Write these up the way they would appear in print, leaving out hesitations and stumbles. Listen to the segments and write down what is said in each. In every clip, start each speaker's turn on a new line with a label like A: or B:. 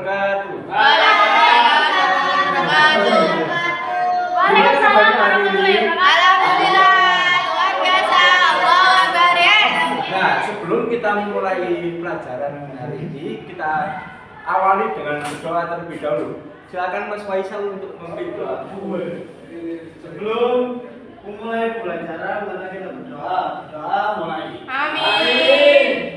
A: wabarakatuh.
B: Waalaikumsalam warahmatullahi wabarakatuh. Alhamdulillah, luar biasa. Allahu Akbar ya.
A: Nah, sebelum kita mulai pelajaran hari ini, kita awali dengan doa terlebih dahulu. Silakan Mas Faisal untuk memimpin doa.
C: Sebelum memulai pelajaran, mari kita berdoa. Doa mulai.
B: Amin.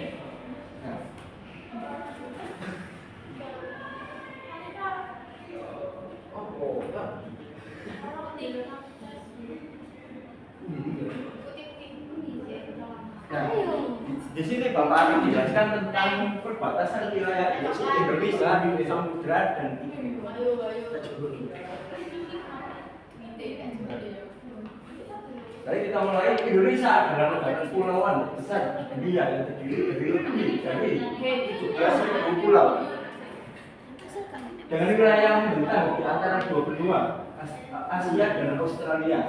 A: Nah, di sini Bapak akan menjelaskan tentang perbatasan wilayah Indonesia, samudra dan Jadi kita mulai. Indonesia adalah negara kepulauan besar di dunia yang terdiri dari lebih dari 17.000 pulau dengan wilayah yang membentang di antara dua benua, Asia dan Australia,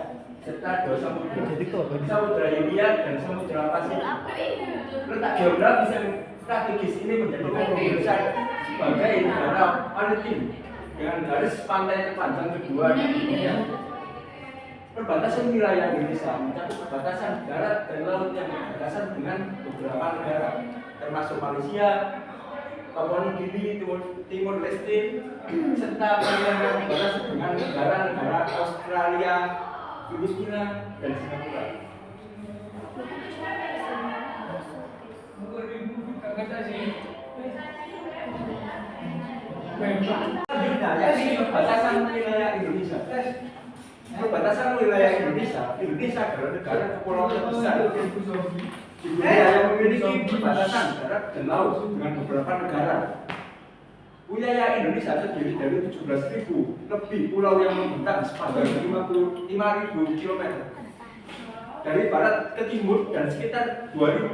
A: serta dua samudra Hindia dan Samudra Pasifik. Letak geografis yang strategis ini menjadikan Indonesia sebagai negara maritim dengan garis pantai terpanjang kedua di dunia. Perbatasan wilayah Indonesia mencakup perbatasan darat dan laut yang berbatasan dengan beberapa negara, termasuk Malaysia, Papua Nugini, Timor Leste, serta yang berbatasan dengan negara-negara Australia, Filipina, dan Singapura. Selanjutnya, yakni perbatasan wilayah Indonesia. Perbatasan wilayah Indonesia adalah negara kepulauan terbesar di dunia yang memiliki perbatasan darat dan laut dengan beberapa negara. Wilayah Indonesia terdiri dari 17.000 lebih pulau yang membentang sepanjang 55.000 km dari barat ke timur dan sekitar 2.000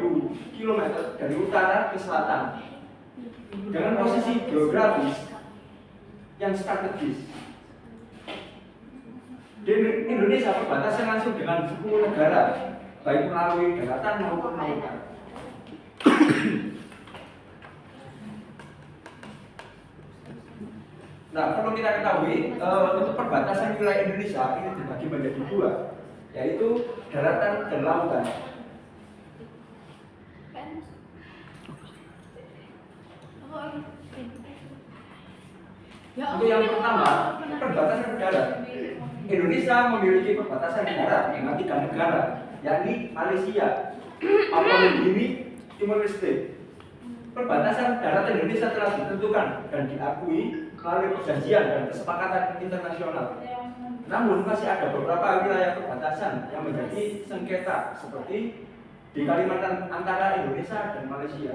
A: km dari utara ke selatan, dengan posisi geografis yang strategis. Di Indonesia perbatasan langsung dengan 10 negara, baik melalui daratan maupun lautan. Nah, perlu kita ketahui untuk perbatasan wilayah Indonesia ini dibagi menjadi dua, yaitu daratan dan lautan. Untuk yang pertama, perbatasan darat. Indonesia memiliki perbatasan darat dengan 3 negara, yakni Malaysia, Papua Nugini, Timor Leste. Perbatasan darat Indonesia telah ditentukan dan diakui melalui perjanjian dan kesepakatan internasional. Namun masih ada beberapa wilayah perbatasan yang menjadi sengketa, seperti di Kalimantan antara Indonesia dan Malaysia.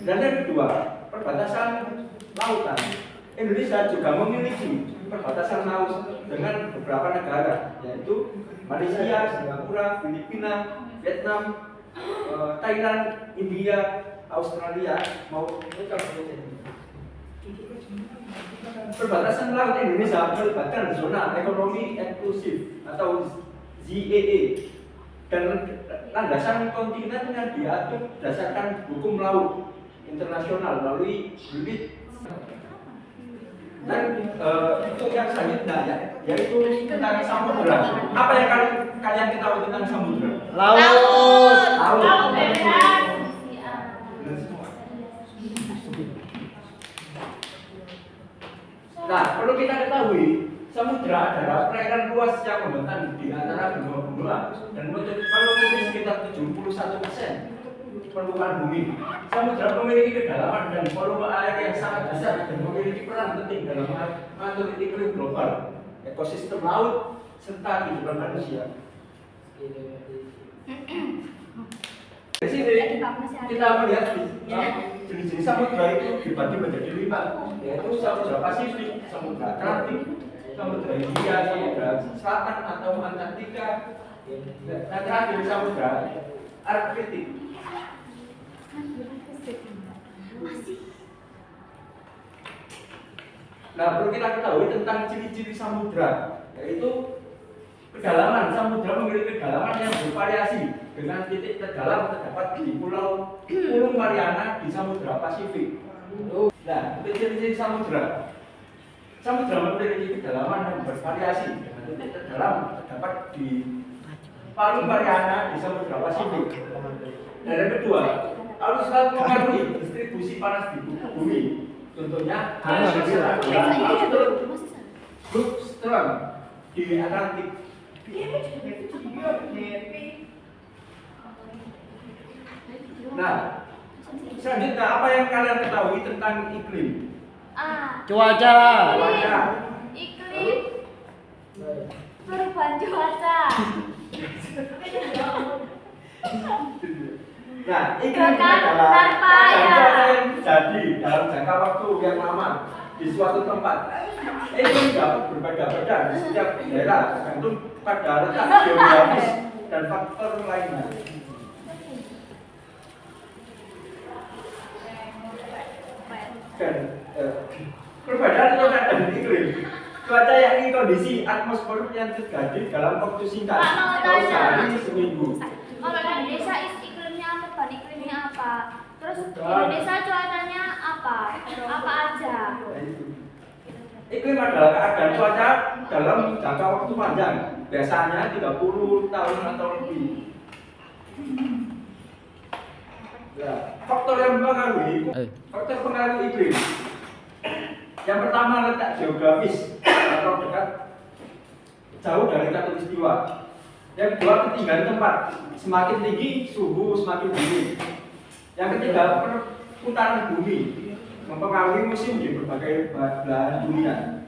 A: Dan yang kedua, perbatasan lautan. Indonesia juga memiliki perbatasan laut dengan beberapa negara, yaitu Malaysia, Singapura, Filipina, Vietnam, Thailand, India, Australia, maupun perbatasan laut Indonesia melibatkan zona ekonomi eksklusif atau ZEE dan landasan kontinennya diatur berdasarkan hukum laut internasional melalui unit. Dan untuk yang selanjutnya yaitu tentang samudra. Apa yang kalian ketahui tentang samudra?
B: Laut.
A: Nah, perlu kita ketahui samudra adalah perairan luas yang membentang di antara benua-benua dan menutupi sekitar 71% permukaan bumi. Samudra memiliki kedalaman dan volume air yang sangat besar dan memiliki peran penting dalam mengatur iklim global, ekosistem laut, serta kehidupan manusia. Di sini kita melihat jenis-jenis samudra itu dibagi menjadi 5, yaitu Samudra Pasifik, Samudra Atlantik, Samudra Hindia, Samudra Selatan atau Antartika, dan terakhir Samudra Arktik. Nah, perlu kita ketahui tentang ciri-ciri samudra, yaitu Kedalaman samudra memiliki kedalaman yang bervariasi dengan titik terdalam terdapat di Pulau Mariana di Samudra Pasifik. Nah, ciri-ciri samudra. Samudra memiliki kedalaman yang bervariasi dengan titik terdalam terdapat di Pulau Mariana di Samudra Pasifik. Dan yang kedua, arus laut mempengaruhi distribusi panas di bumi. Contohnya, arus grup storm di Atlantik. Nah, selanjutnya apa yang kalian ketahui tentang iklim?
D: Cuaca.
B: Iklim. Perubahan cuaca.
A: Nah, iklim adalah keadaan cuaca yang terjadi dalam jangka waktu yang lama di suatu tempat. Iklim dapat berbeda-beda di setiap daerah tergantung pada letak geografis dan faktor lainnya. Dan perbedaan cuaca dan iklim. Cuaca yakni kondisi atmosfer yang terjadi dalam waktu singkat atau sehari seminggu.
B: Kalau di Indonesia iklimnya apa? Bukan iklimnya apa? Terus di Indonesia cuacanya apa? Apa aja?
A: Iklim adalah keadaan cuaca dalam jangka waktu panjang, biasanya 30 tahun atau lebih. Ya, faktor yang mempengaruhi faktor pengaruh iklim. Yang pertama, letak geografis atau dekat jauh dari khatulistiwa. Yang kedua, ketinggian tempat. Semakin tinggi, suhu semakin dingin. Yang ketiga, perputaran bumi mempengaruhi musim di berbagai belahan dunia.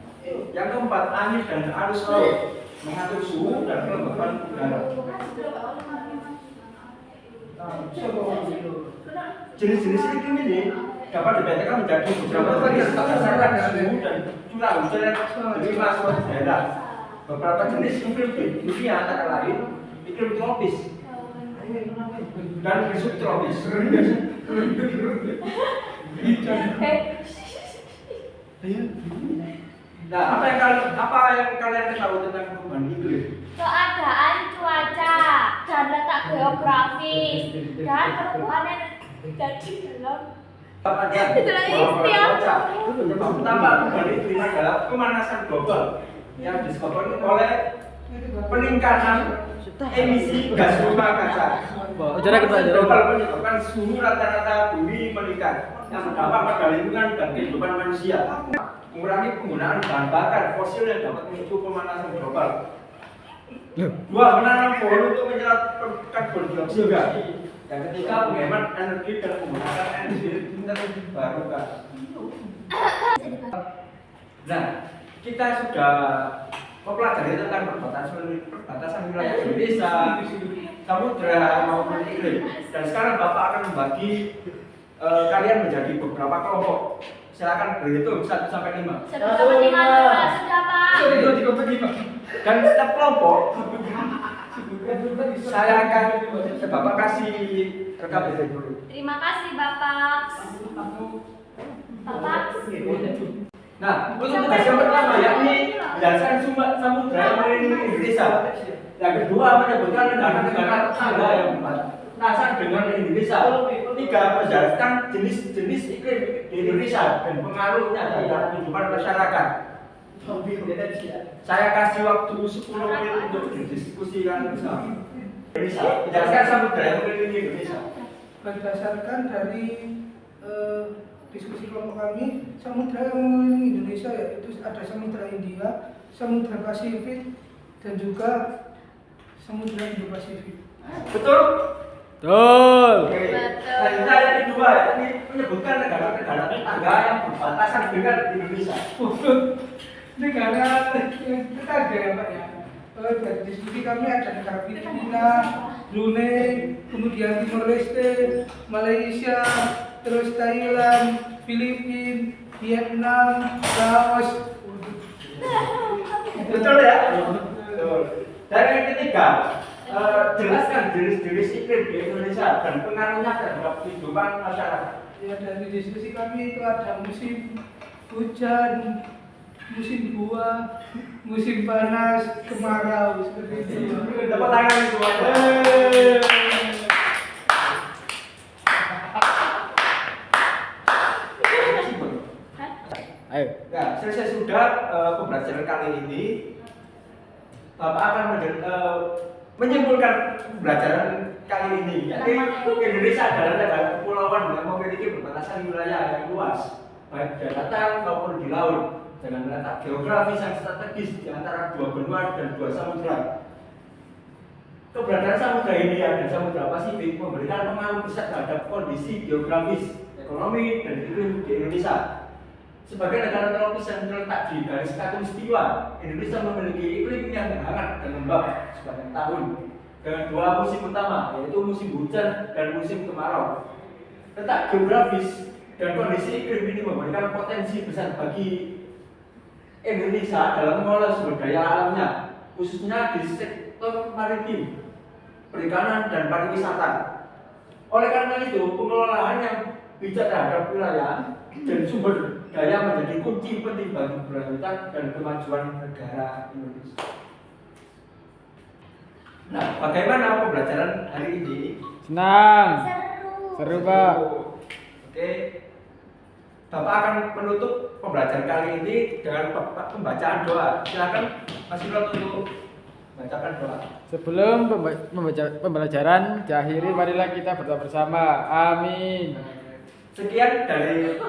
A: Yang keempat, angin dan arus laut mengatur suhu dan kelembapan udara. Jenis-jenis iklim ini dapat dibedakan menjadi beberapa jenis berdasarkan suhu dan curah hujan yang diterima suatu daerah. Beberapa jenis iklim di dunia antara lain iklim tropis dan subtropis. Nah, apa yang kalian ketahui tentang perubahan iklim?
B: Keadaan cuaca dan letak geografis dan perubahan yang terjadi dalam
A: Penyebab utama perubahan iklim adalah pemanasan global yang disebabkan oleh peningkatan emisi gas rumah kaca. Global menyebabkan suhu rata-rata bumi meningkat yang berdampak pada lingkungan dan kehidupan manusia. Mengurangi penggunaan bahan bakar fosil yang dapat memicu pemanasan global. Dua, menanam pohon untuk menyerap karbon dioksida. Yang ketiga, menghemat energi dan menggunakan energi terbarukan. Nah, kita sudah mempelajari tentang perbatasan wilayah Indonesia, samudra maupun iklim. Dan sekarang Bapak akan membagi kalian menjadi beberapa kelompok. Silakan berhitung 1 sampai 5.
B: 1 sampai 5 sudah Pak.
A: Dan setiap kelompok saya akan Bapak kasih rekam dulu.
B: Terima kasih Bapak. Bapak.
A: Nah, untuk tugas yang pertama yakni menjelaskan samudra yang mengelilingi Indonesia. Yang kedua, menyebutkan negara-negara tetangga yang berbatasan dengan Indonesia. Tiga, menjelaskan jenis-jenis iklim di Indonesia dan pengaruhnya terhadap kehidupan masyarakat. Saya kasih waktu 10 menit untuk didiskusikan bersama. Menjelaskan samudra yang mengelilingi Indonesia.
E: Berdasarkan dari diskusi kelompok kami, samudra yang mengelilingi Indonesia yaitu ada Samudra Hindia, Samudra Pasifik, dan juga Samudra Indo-Pasifik.
A: Betul?
D: Betul.
A: Oke. Selanjutnya yang kedua, ini menyebutkan negara-negara tetangga yang berbatasan dengan Indonesia.
E: Negara yang tetangga ya Pak ya. Dari diskusi kami ada negara Filipina, Brunei, kemudian Timor Leste, Malaysia, terus Thailand, Filipina, Vietnam, Laos.
A: Betul ya? Betul. Dan yang ketiga, jelaskan jenis-jenis iklim di Indonesia dan pengaruhnya terhadap kehidupan masyarakat.
E: Ya, dari diskusi kami itu ada musim hujan, musim buah, musim panas, kemarau seperti itu.
A: Tepuk tangan semuanya.
D: Ayo.
A: Nah, selesai sudah pembelajaran kali ini. Bapak akan menyimpulkan pembelajaran kali ini. Jadi Indonesia adalah negara kepulauan yang memiliki perbatasan wilayah yang luas, baik di daratan maupun di laut, dengan letak geografis yang strategis di antara dua benua dan dua samudra. Keberadaan Samudra Hindia dan Samudra Pasifik memberikan pengaruh besar terhadap kondisi geografis, ekonomi, dan iklim di Indonesia. Sebagai negara tropis yang terletak di garis khatulistiwa, Indonesia memiliki iklim yang hangat dan lembab sepanjang tahun dengan dua musim utama, yaitu musim hujan dan musim kemarau. Letak geografis dan kondisi iklim ini memberikan potensi besar bagi Indonesia dalam mengolah sumber daya alamnya, khususnya di sektor maritim, perikanan, dan pariwisata. Oleh karena itu, pengelolaan yang bijak terhadap wilayah dan sumber daya menjadi kunci penting bagi keberlanjutan dan kemajuan negara Indonesia. Nah, bagaimana pembelajaran hari ini?
D: Senang.
B: Seru.
D: Seru, Pak.
A: Oke, Bapak akan menutup pembelajaran kali ini dengan pembacaan doa. Silakan Mas Wilot untuk bacakan doa.
D: Sebelum pembelajaran diakhiri, marilah kita berdoa bersama. Amin.
A: Sekian dari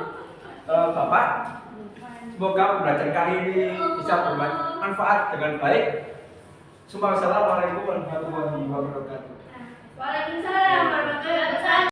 A: Bapak. Semoga pembelajaran kali ini bisa bermanfaat dengan baik. Assalamualaikum warahmatullahi wabarakatuh.
B: Waalaikumsalam warahmatullahi wabarakatuh.